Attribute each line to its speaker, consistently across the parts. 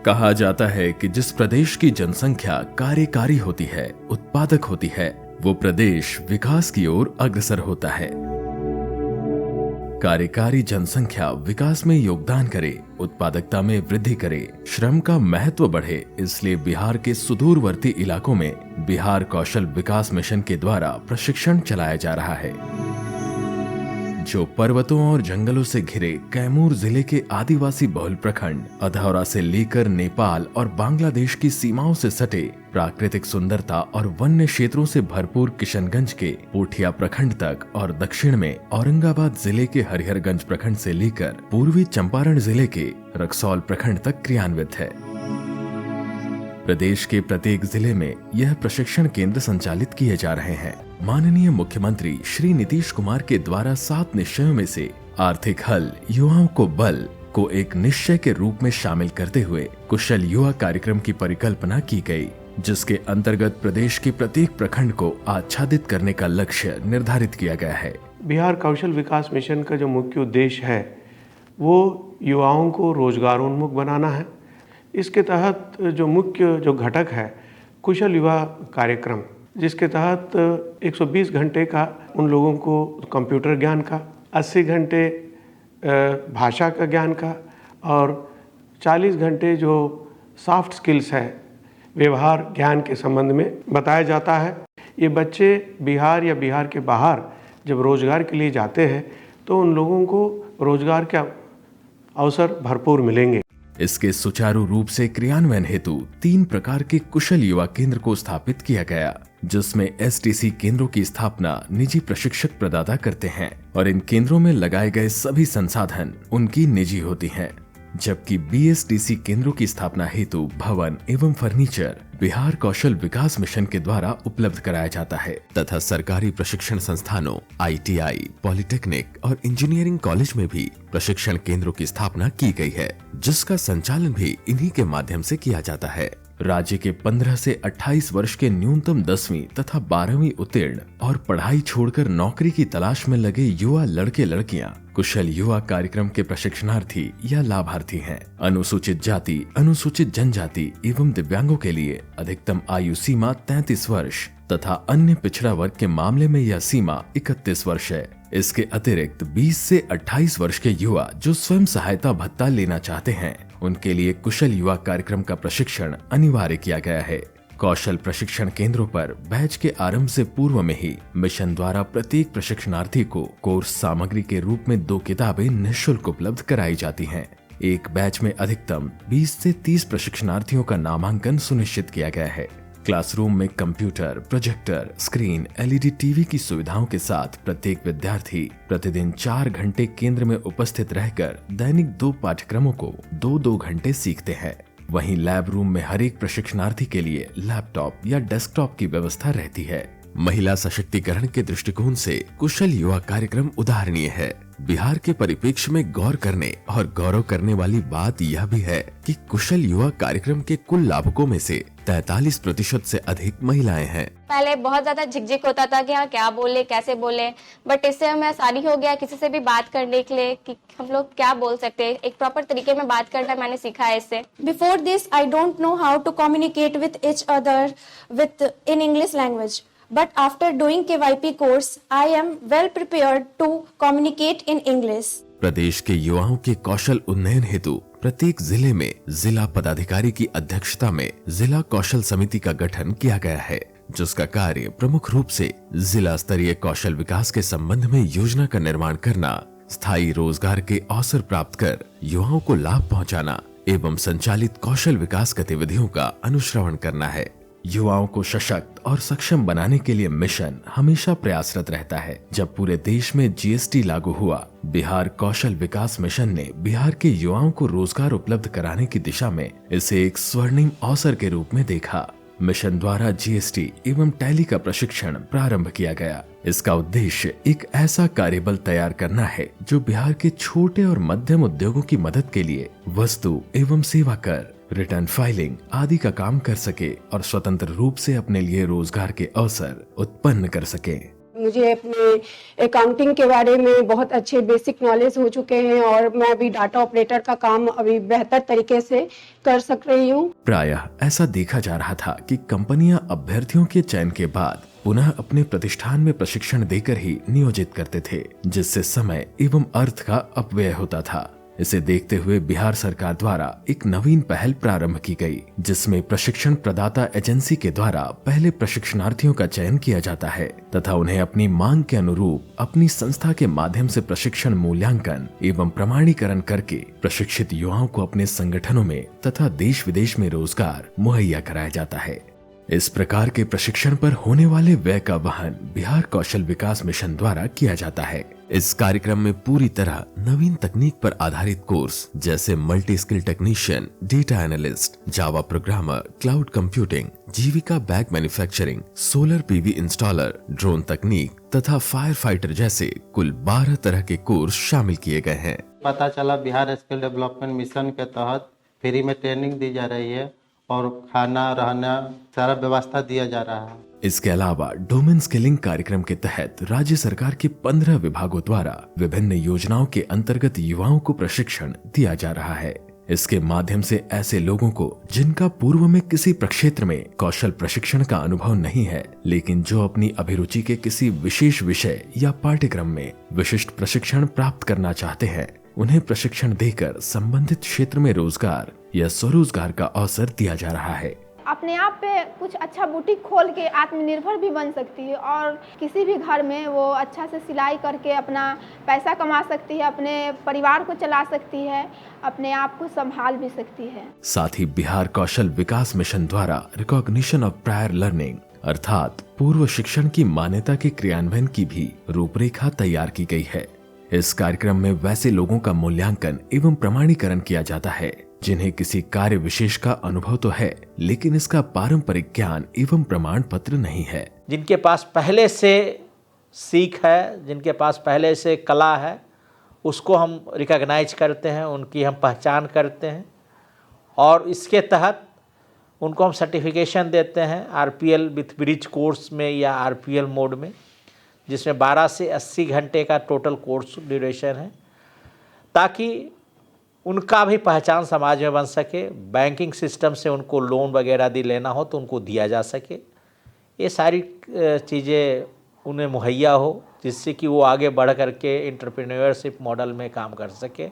Speaker 1: कहा जाता है कि जिस प्रदेश की जनसंख्या कार्यकारी होती है, उत्पादक होती है, वो प्रदेश विकास की ओर अग्रसर होता है। कार्यकारी जनसंख्या विकास में योगदान करे, उत्पादकता में वृद्धि करे, श्रम का महत्व बढ़े, इसलिए बिहार के सुदूरवर्ती इलाकों में बिहार कौशल विकास मिशन के द्वारा प्रशिक्षण चलाया जा रहा है, जो पर्वतों और जंगलों से घिरे कैमूर जिले के आदिवासी बहुल प्रखंड अधौरा से लेकर नेपाल और बांग्लादेश की सीमाओं से सटे प्राकृतिक सुंदरता और वन्य क्षेत्रों से भरपूर किशनगंज के पोठिया प्रखंड तक और दक्षिण में औरंगाबाद जिले के हरिहरगंज प्रखंड से लेकर पूर्वी चंपारण जिले के रक्सौल प्रखंड तक क्रियान्वित है। प्रदेश के प्रत्येक जिले में यह प्रशिक्षण केंद्र संचालित किए जा रहे हैं। माननीय मुख्यमंत्री श्री नीतीश कुमार के द्वारा 7 निश्चयों में से आर्थिक हल युवाओं को बल को एक निश्चय के रूप में शामिल करते हुए कुशल युवा कार्यक्रम की परिकल्पना की गई, जिसके अंतर्गत प्रदेश के प्रत्येक प्रखंड को आच्छादित करने का लक्ष्य निर्धारित किया गया है।
Speaker 2: बिहार कौशल विकास मिशन का जो मुख्य उद्देश्य है वो युवाओं को रोजगारोन्मुख बनाना है। इसके तहत जो मुख्य घटक है कुशल युवा कार्यक्रम, जिसके तहत 120 घंटे का उन लोगों को कंप्यूटर ज्ञान का, 80 घंटे भाषा का ज्ञान का और 40 घंटे जो सॉफ्ट स्किल्स है व्यवहार ज्ञान के संबंध में बताया जाता है। ये बच्चे बिहार या बिहार के बाहर जब रोजगार के लिए जाते हैं तो उन लोगों को रोजगार के अवसर भरपूर मिलेंगे।
Speaker 1: इसके सुचारू रूप से क्रियान्वयन हेतु 3 प्रकार के कुशल युवा केंद्र को स्थापित किया गया, जिसमें एसटीसी केंद्रों की स्थापना निजी प्रशिक्षक प्रदाता करते हैं और इन केंद्रों में लगाए गए सभी संसाधन उनकी निजी होती हैं, जबकि बीएसटीसी केंद्रों की स्थापना हेतु भवन एवं फर्नीचर बिहार कौशल विकास मिशन के द्वारा उपलब्ध कराया जाता है तथा सरकारी प्रशिक्षण संस्थानों आईटीआई, पॉलिटेक्निक और इंजीनियरिंग कॉलेज में भी प्रशिक्षण केंद्रों की स्थापना की गई है, जिसका संचालन भी इन्हीं के माध्यम से किया जाता है। राज्य के 15 से 28 वर्ष के न्यूनतम 10वीं तथा 12वीं उत्तीर्ण और पढ़ाई छोड़कर नौकरी की तलाश में लगे युवा लड़के लड़कियां कुशल युवा कार्यक्रम के प्रशिक्षणार्थी या लाभार्थी हैं। अनुसूचित जाति, अनुसूचित जनजाति एवं दिव्यांगों के लिए अधिकतम आयु सीमा 33 वर्ष तथा अन्य पिछड़ा वर्ग के मामले में यह सीमा 31 वर्ष है। इसके अतिरिक्त 20 से 28 वर्ष के युवा जो स्वयं सहायता भत्ता लेना चाहते हैं, उनके लिए कुशल युवा कार्यक्रम का प्रशिक्षण अनिवार्य किया गया है। कौशल प्रशिक्षण केंद्रों पर बैच के आरंभ से पूर्व में ही मिशन द्वारा प्रत्येक प्रशिक्षणार्थी को कोर्स सामग्री के रूप में 2 किताबें निःशुल्क उपलब्ध कराई जाती हैं। एक बैच में अधिकतम 20 से 30 प्रशिक्षणार्थियों का नामांकन सुनिश्चित किया गया है। क्लासरूम में computer, projector, screen, LED TV की सुविधाओं के साथ प्रत्येक विद्यार्थी प्रतिदिन 4 घंटे केंद्र में उपस्थित रहकर दैनिक 2 पाठ्यक्रमों को 2-2 घंटे सीखते हैं। वहीं लैब रूम में हर एक प्रशिक्षणार्थी के लिए लैपटॉप या डेस्कटॉप की व्यवस्था रहती है। महिला सशक्तिकरण के दृष्टिकोण से कुशल युवा कार्यक्रम उदाहरणीय है। बिहार के परिप्रेक्ष्य में गौर करने और गौरव करने वाली बात यह भी है कि कुशल युवा कार्यक्रम के कुल लाभुकों में से 43% से अधिक महिलाएं हैं।
Speaker 3: पहले बहुत ज्यादा झिकझिक होता था कि हाँ क्या बोले कैसे बोले, बट इससे हमें आसानी हो गया किसी से भी बात करने के लिए कि हम लोग क्या बोल सकते हैं, एक प्रॉपर तरीके में बात करना मैंने सीखा है इससे।
Speaker 4: Before this I don't know how to communicate with each other with in English language, but after doing KYP course I am well prepared to communicate in English।
Speaker 1: प्रदेश के युवाओं के कौशल उन्नयन हेतु प्रत्येक जिले में जिला पदाधिकारी की अध्यक्षता में जिला कौशल समिति का गठन किया गया है, जिसका कार्य प्रमुख रूप से जिला स्तरीय कौशल विकास के संबंध में योजना का निर्माण करना, स्थायी रोजगार के अवसर प्राप्त कर युवाओं को लाभ पहुंचाना एवं संचालित कौशल विकास गतिविधियों का अनुश्रवण करना है। युवाओं को सशक्त और सक्षम बनाने के लिए मिशन हमेशा प्रयासरत रहता है। जब पूरे देश में जीएसटी लागू हुआ, बिहार कौशल विकास मिशन ने बिहार के युवाओं को रोजगार उपलब्ध कराने की दिशा में इसे एक स्वर्णिम अवसर के रूप में देखा। मिशन द्वारा जीएसटी एवं टैली का प्रशिक्षण प्रारंभ किया गया। इसका उद्देश्य एक ऐसा कार्यबल तैयार करना है जो बिहार के छोटे और मध्यम उद्योगों की मदद के लिए वस्तु एवं सेवा कर, रिटर्न फाइलिंग आदि का काम कर सके और स्वतंत्र रूप से अपने लिए रोजगार के अवसर उत्पन्न कर सके।
Speaker 5: मुझे अपने अकाउंटिंग के बारे में बहुत अच्छे बेसिक नॉलेज हो चुके हैं और मैं अभी डाटा ऑपरेटर का काम अभी बेहतर तरीके से कर सक रही हूँ।
Speaker 1: प्रायः ऐसा देखा जा रहा था कि कंपनियां अभ्यर्थियों के चयन के बाद पुनः अपने प्रतिष्ठान में प्रशिक्षण देकर ही नियोजित करते थे, जिससे समय एवं अर्थ का अपव्यय होता था। इसे देखते हुए बिहार सरकार द्वारा एक नवीन पहल प्रारंभ की गई, जिसमें प्रशिक्षण प्रदाता एजेंसी के द्वारा पहले प्रशिक्षणार्थियों का चयन किया जाता है तथा उन्हें अपनी मांग के अनुरूप अपनी संस्था के माध्यम से प्रशिक्षण मूल्यांकन एवं प्रमाणीकरण करके प्रशिक्षित युवाओं को अपने संगठनों में तथा देश विदेश में रोजगार मुहैया कराया जाता है। इस प्रकार के प्रशिक्षण पर होने वाले व्यय का वहन बिहार कौशल विकास मिशन द्वारा किया जाता है। इस कार्यक्रम में पूरी तरह नवीन तकनीक पर आधारित कोर्स जैसे multi skill technician, data analyst, Java programmer, cloud computing, Jeevika bag manufacturing, solar PV installer, drone तकनीक तथा फायर फाइटर जैसे कुल 12 तरह के कोर्स शामिल किए गए हैं।
Speaker 6: पता चला बिहार स्किल डेवलपमेंट मिशन के तहत फ्री में ट्रेनिंग दी जा रही है और खाना रहना सारा व्यवस्था दिया जा रहा है।
Speaker 1: इसके अलावा डोमेन स्किलिंग कार्यक्रम के तहत राज्य सरकार के 15 विभागों द्वारा विभिन्न योजनाओं के अंतर्गत युवाओं को प्रशिक्षण दिया जा रहा है। इसके माध्यम से ऐसे लोगों को जिनका पूर्व में किसी प्रक्षेत्र में कौशल प्रशिक्षण का अनुभव नहीं है, लेकिन जो अपनी अभिरुचि के किसी विशेष विषय या पाठ्यक्रम में विशिष्ट प्रशिक्षण प्राप्त करना चाहते हैं, उन्हें प्रशिक्षण देकर संबंधित क्षेत्र में रोजगार या स्वरोजगार का अवसर दिया जा रहा है।
Speaker 7: अपने आप पे कुछ अच्छा बुटीक खोल के आत्मनिर्भर भी बन सकती है और किसी भी घर में वो अच्छा से सिलाई करके अपना पैसा कमा सकती है, अपने परिवार को चला सकती है, अपने आप को संभाल भी सकती है।
Speaker 1: साथ ही बिहार कौशल विकास मिशन द्वारा रिकॉग्निशन ऑफ प्रायर लर्निंग अर्थात पूर्व शिक्षण की मान्यता के क्रियान्वयन की भी रूपरेखा तैयार की गई है। इस कार्यक्रम में वैसे लोगों का मूल्यांकन एवं प्रमाणीकरण किया जाता है जिन्हें किसी कार्य विशेष का अनुभव तो है, लेकिन इसका पारंपरिक ज्ञान एवं प्रमाण पत्र नहीं है।
Speaker 8: जिनके पास पहले से सीख है, जिनके पास पहले से कला है, उसको हम रिकॉग्नाइज करते हैं, उनकी हम पहचान करते हैं और इसके तहत उनको हम सर्टिफिकेशन देते हैं आरपीएल विथ ब्रिज कोर्स में या आरपीएल मोड में, जिसमें 12 से 80 घंटे का टोटल कोर्स ड्यूरेशन है, ताकि उनका भी पहचान समाज में बन सके। बैंकिंग सिस्टम से उनको लोन वगैरह भी लेना हो तो उनको दिया जा सके। ये सारी चीज़ें उन्हें मुहैया हो, जिससे कि वो आगे बढ़ करके एंटरप्रेन्योरशिप मॉडल में काम कर सके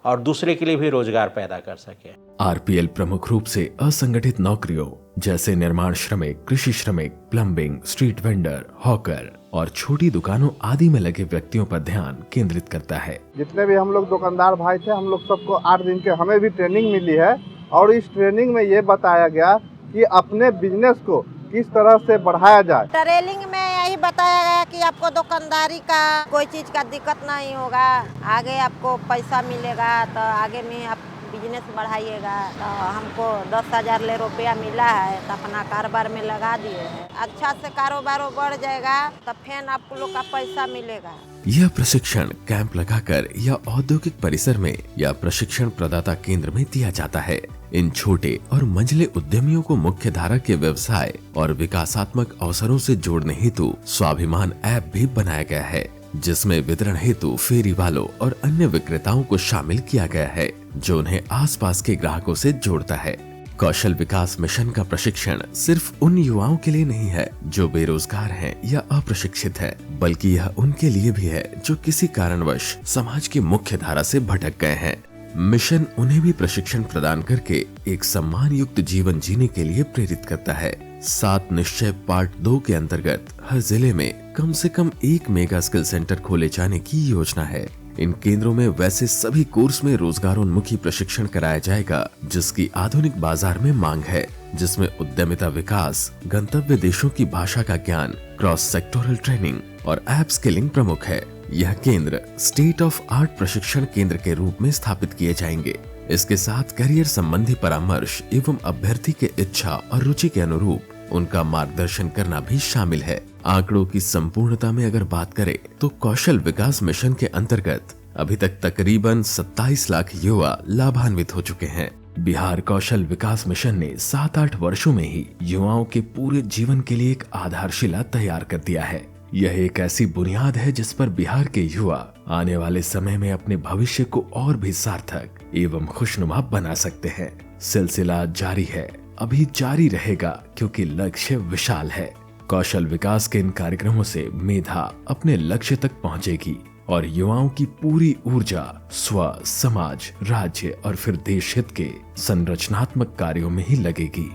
Speaker 8: और दूसरे के लिए भी रोजगार पैदा कर सके।
Speaker 1: आरपीएल प्रमुख रूप से असंगठित नौकरियों जैसे निर्माण श्रमिक, कृषि श्रमिक, प्लम्बिंग, स्ट्रीट वेंडर, हॉकर और छोटी दुकानों आदि में लगे व्यक्तियों पर ध्यान केंद्रित करता है।
Speaker 9: जितने भी हम लोग दुकानदार भाई थे, हम लोग सबको 8 दिन के हमें भी ट्रेनिंग मिली है और इस ट्रेनिंग में ये बताया गया कि अपने बिजनेस को किस तरह से बढ़ाया जाए।
Speaker 10: ट्रेनिंग में यही बताया गया कि आपको दुकानदारी का कोई चीज का दिक्कत नहीं होगा, आगे आपको पैसा मिलेगा तो आगे में आप बिजनेस बढ़ाइएगा। तो हमको 10,000 रुपया मिला है तो अपना कारोबार में लगा दिए हैं। अच्छा से कारोबार बढ़ जाएगा तो फिर आप लोग का पैसा मिलेगा।
Speaker 1: यह प्रशिक्षण कैंप लगाकर या औद्योगिक परिसर में या प्रशिक्षण प्रदाता केंद्र में दिया जाता है। इन छोटे और मंझले उद्यमियों को मुख्य धारा के व्यवसाय और विकासात्मक अवसरों से जोड़ने हेतु स्वाभिमान ऐप भी बनाया गया है, जिसमें वितरण हेतु फेरी वालों और अन्य विक्रेताओं को शामिल किया गया है, जो उन्हें आसपास के ग्राहकों से जोड़ता है। कौशल विकास मिशन का प्रशिक्षण सिर्फ उन युवाओं के लिए नहीं है जो बेरोजगार हैं या अप्रशिक्षित हैं, बल्कि यह उनके लिए भी है जो किसी कारणवश समाज की मुख्य धारा से भटक गए हैं। मिशन उन्हें भी प्रशिक्षण प्रदान करके एक सम्मान युक्त जीवन जीने के लिए प्रेरित करता है। 7 निश्चय पार्ट 2 के अंतर्गत हर जिले में कम से कम 1 मेगा स्किल सेंटर खोले जाने की योजना है। इन केंद्रों में वैसे सभी कोर्स में रोजगारोन्मुखी प्रशिक्षण कराया जाएगा जिसकी आधुनिक बाजार में मांग है, जिसमें उद्यमिता विकास, गंतव्य देशों की भाषा का ज्ञान, क्रॉस सेक्टोरल ट्रेनिंग और ऐप स्किलिंग प्रमुख है। यह केंद्र स्टेट ऑफ आर्ट प्रशिक्षण केंद्र के रूप में स्थापित किए जाएंगे। इसके साथ करियर संबंधी परामर्श एवं अभ्यर्थी के इच्छा और रुचि के अनुरूप उनका मार्गदर्शन करना भी शामिल है। आंकड़ों की संपूर्णता में अगर बात करें तो कौशल विकास मिशन के अंतर्गत अभी तक तकरीबन 27 लाख युवा लाभान्वित हो चुके हैं। बिहार कौशल विकास मिशन ने 7-8 वर्षों में ही युवाओं के पूरे जीवन के लिए एक आधारशिला तैयार कर दिया है। यह एक ऐसी बुनियाद है जिस पर बिहार के युवा आने वाले समय में अपने भविष्य को और भी सार्थक एवं खुशनुमा बना सकते हैं। सिलसिला जारी है, अभी जारी रहेगा, क्योंकि लक्ष्य विशाल है। कौशल विकास के इन कार्यक्रमों से मेधा अपने लक्ष्य तक पहुंचेगी और युवाओं की पूरी ऊर्जा स्व, समाज, राज्य और फिर देश हित के संरचनात्मक कार्यों में ही लगेगी।